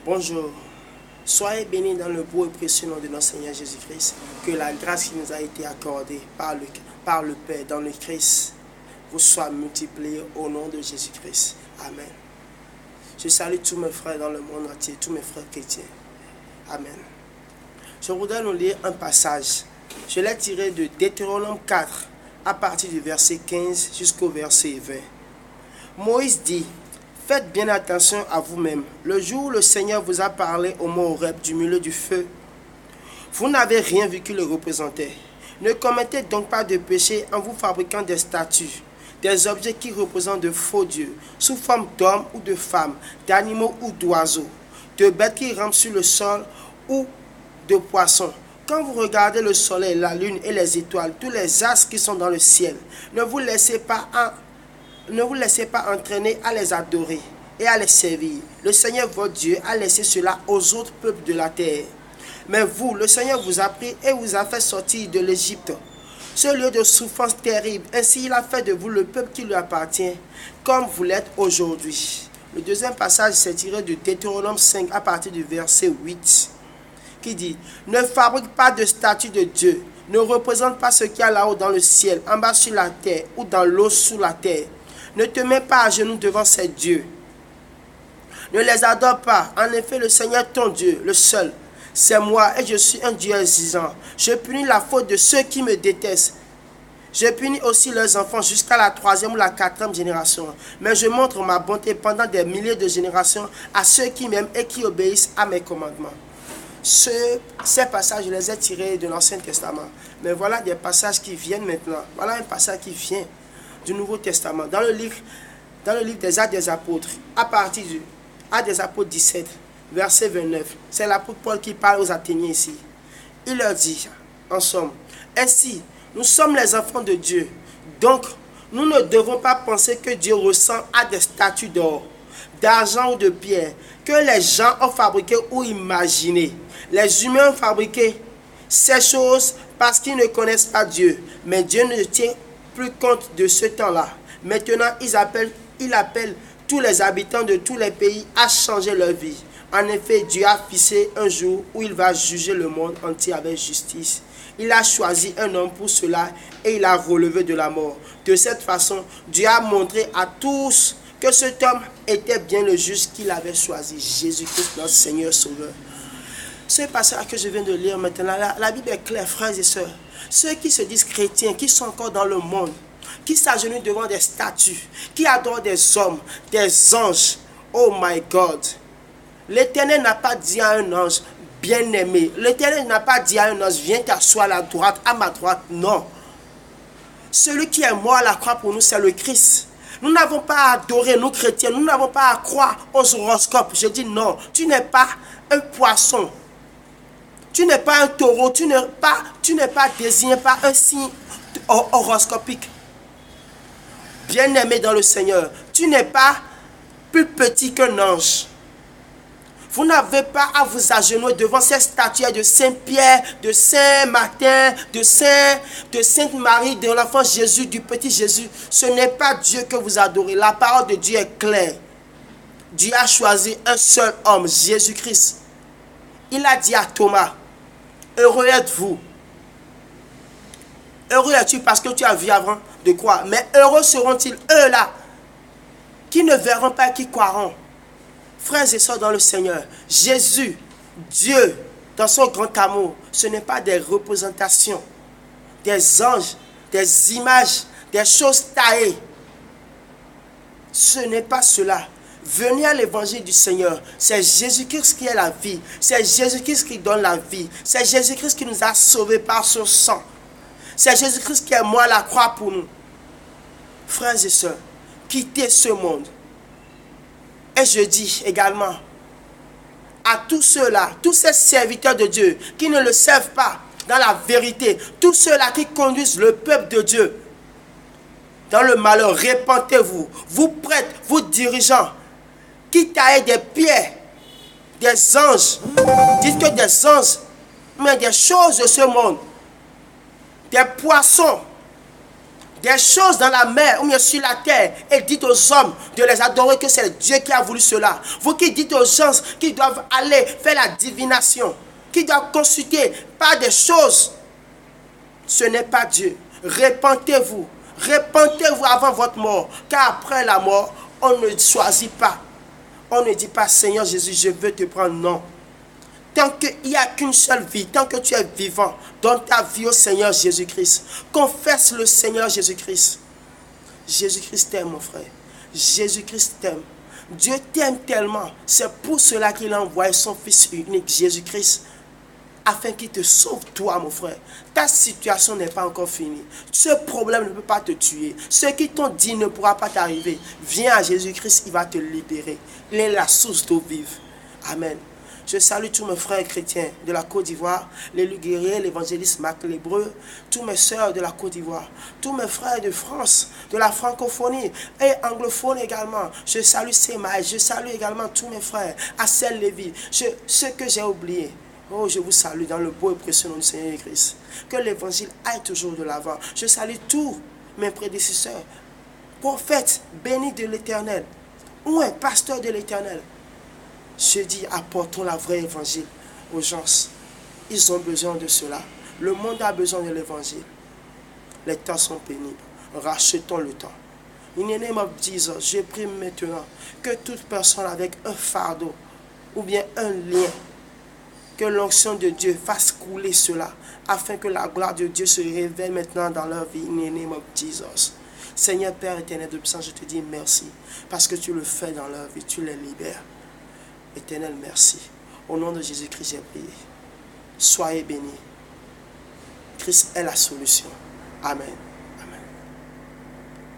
Bonjour, soyez bénis dans le beau et précieux nom de notre Seigneur Jésus-Christ. Que la grâce qui nous a été accordée par le Père dans le Christ vous soit multipliée au nom de Jésus-Christ. Amen. Je salue tous mes frères dans le monde entier, tous mes frères chrétiens. Amen. Je voudrais nous lire un passage. Je l'ai tiré de Deutéronome 4, à partir du verset 15 jusqu'au verset 20. Moïse dit: faites bien attention à vous-même. Le jour où le Seigneur vous a parlé au mont Horeb du milieu du feu, vous n'avez rien vu qui le représentait. Ne commettez donc pas de péché en vous fabriquant des statues, des objets qui représentent de faux dieux, sous forme d'hommes ou de femmes, d'animaux ou d'oiseaux, de bêtes qui rampent sur le sol ou de poissons. Quand vous regardez le soleil, la lune et les étoiles, tous les astres qui sont dans le ciel, ne vous laissez pas entraîner à les adorer et à les servir. Le Seigneur votre Dieu a laissé cela aux autres peuples de la terre. Mais vous, le Seigneur vous a pris et vous a fait sortir de l'Égypte, ce lieu de souffrance terrible. Ainsi il a fait de vous le peuple qui lui appartient, comme vous l'êtes aujourd'hui. Le deuxième passage s'est tiré de Deutéronome 5 à partir du verset 8, qui dit: ne fabrique pas de statue de Dieu, ne représente pas ce qu'il y a là-haut dans le ciel, en bas sur la terre ou dans l'eau sous la terre. Ne te mets pas à genoux devant ces dieux. Ne les adore pas. En effet, le Seigneur ton Dieu, le seul, c'est moi et je suis un Dieu exigeant. Je punis la faute de ceux qui me détestent. Je punis aussi leurs enfants jusqu'à la 3e ou la 4e génération. Mais je montre ma bonté pendant des milliers de générations à ceux qui m'aiment et qui obéissent à mes commandements. Ces passages, je les ai tirés de l'Ancien Testament. Mais voilà des passages qui viennent maintenant. Voilà un passage qui vient du Nouveau Testament. Dans le livre des Actes des Apôtres, à partir du Actes des Apôtres 17, verset 29. C'est l'apôtre Paul qui parle aux Athéniens ici. Il leur dit, en somme: ainsi, nous sommes les enfants de Dieu. Donc, nous ne devons pas penser que Dieu ressemble à des statues d'or, d'argent ou de pierre, que les gens ont fabriquées ou imaginées. Les humains ont fabriqué ces choses parce qu'ils ne connaissent pas Dieu. Mais Dieu ne tient plus compte de ce temps-là. Maintenant, il appelle tous les habitants de tous les pays à changer leur vie. En effet, Dieu a fixé un jour où il va juger le monde entier avec justice. Il a choisi un homme pour cela et il l'a relevé de la mort. De cette façon, Dieu a montré à tous que cet homme était bien le juste qu'il avait choisi, Jésus-Christ, notre Seigneur Sauveur. Ce passage que je viens de lire maintenant, la Bible est claire, frères et sœurs. Ceux qui se disent chrétiens, qui sont encore dans le monde, qui s'agenouillent devant des statues, qui adorent des hommes, des anges, oh my God. L'Éternel n'a pas dit à un ange: bien-aimé. L'Éternel n'a pas dit à un ange: viens t'asseoir à la droite, à ma droite. Non. Celui qui est mort à la croix pour nous, c'est le Christ. Nous n'avons pas à adorer, nous chrétiens, nous n'avons pas à croire aux horoscopes. Je dis non, tu n'es pas un poisson. Tu n'es pas un taureau, tu n'es pas désigné par un signe horoscopique. Bien-aimé dans le Seigneur, tu n'es pas plus petit qu'un ange. Vous n'avez pas à vous agenouiller devant ces statues de Saint-Pierre, de Saint-Martin, de Sainte-Marie, de l'enfant Jésus, du petit Jésus. Ce n'est pas Dieu que vous adorez. La parole de Dieu est claire. Dieu a choisi un seul homme, Jésus-Christ. Il a dit à Thomas: heureux êtes-vous. Heureux es-tu parce que tu as vu avant de croire. Mais heureux seront-ils eux-là qui ne verront pas et qui croiront. Frères et sœurs dans le Seigneur, Jésus, Dieu, dans son grand amour, ce n'est pas des représentations, des anges, des images, des choses taillées. Ce n'est pas cela. Venez à l'évangile du Seigneur. C'est Jésus-Christ qui est la vie. C'est Jésus-Christ qui donne la vie. C'est Jésus-Christ qui nous a sauvés par son sang. C'est Jésus-Christ qui est mort à la croix pour nous. Frères et sœurs, quittez ce monde. Et je dis également à tous ceux-là, tous ces serviteurs de Dieu qui ne le servent pas dans la vérité, tous ceux-là qui conduisent le peuple de Dieu dans le malheur, répentez-vous. Vous prêtres, vous dirigeants, qui taillez des pierres, des anges, dites que des anges, mais des choses de ce monde, des poissons, des choses dans la mer ou bien sur la terre et dites aux hommes de les adorer, que c'est Dieu qui a voulu cela. Vous qui dites aux gens qui doivent aller faire la divination, qui doivent consulter par des choses, ce n'est pas Dieu. Repentez-vous. Repentez-vous avant votre mort, car après la mort, on ne choisit pas. On ne dit pas, Seigneur Jésus, je veux te prendre. Non. Tant qu'il n'y a qu'une seule vie, tant que tu es vivant, donne ta vie au Seigneur Jésus-Christ. Confesse le Seigneur Jésus-Christ. Jésus-Christ t'aime, mon frère. Jésus-Christ t'aime. Dieu t'aime tellement. C'est pour cela qu'il a envoyé son Fils unique, Jésus-Christ, afin qu'il te sauve, toi, mon frère. Ta situation n'est pas encore finie. Ce problème ne peut pas te tuer. Ce qui t'ont dit ne pourra pas t'arriver. Viens à Jésus-Christ, il va te libérer. Il est la source d'eau vive. Amen. Je salue tous mes frères chrétiens de la Côte d'Ivoire, les Luguériens, l'évangéliste Marc Lébreux, tous mes sœurs de la Côte d'Ivoire, tous mes frères de France, de la francophonie et anglophone également. Je salue Semaï, je salue également tous mes frères, Assel Lévy, ceux que j'ai oubliés. Oh, je vous salue dans le beau et précieux nom du Seigneur Christ. Que l'évangile aille toujours de l'avant. Je salue tous mes prédécesseurs, prophètes bénis de l'Éternel, ou un pasteur de l'Éternel. Je dis, apportons la vraie évangile aux gens. Ils ont besoin de cela. Le monde a besoin de l'évangile. Les temps sont pénibles. Rachetons le temps. In the name of Jesus, je prie maintenant que toute personne avec un fardeau ou bien un lien, que l'onction de Dieu fasse couler cela, afin que la gloire de Dieu se révèle maintenant dans leur vie. In the name of Jesus. Seigneur Père éternel de puissance, je te dis merci, parce que tu le fais dans leur vie, tu les libères. Éternel, merci. Au nom de Jésus-Christ, j'ai prié. Soyez bénis. Christ est la solution. Amen.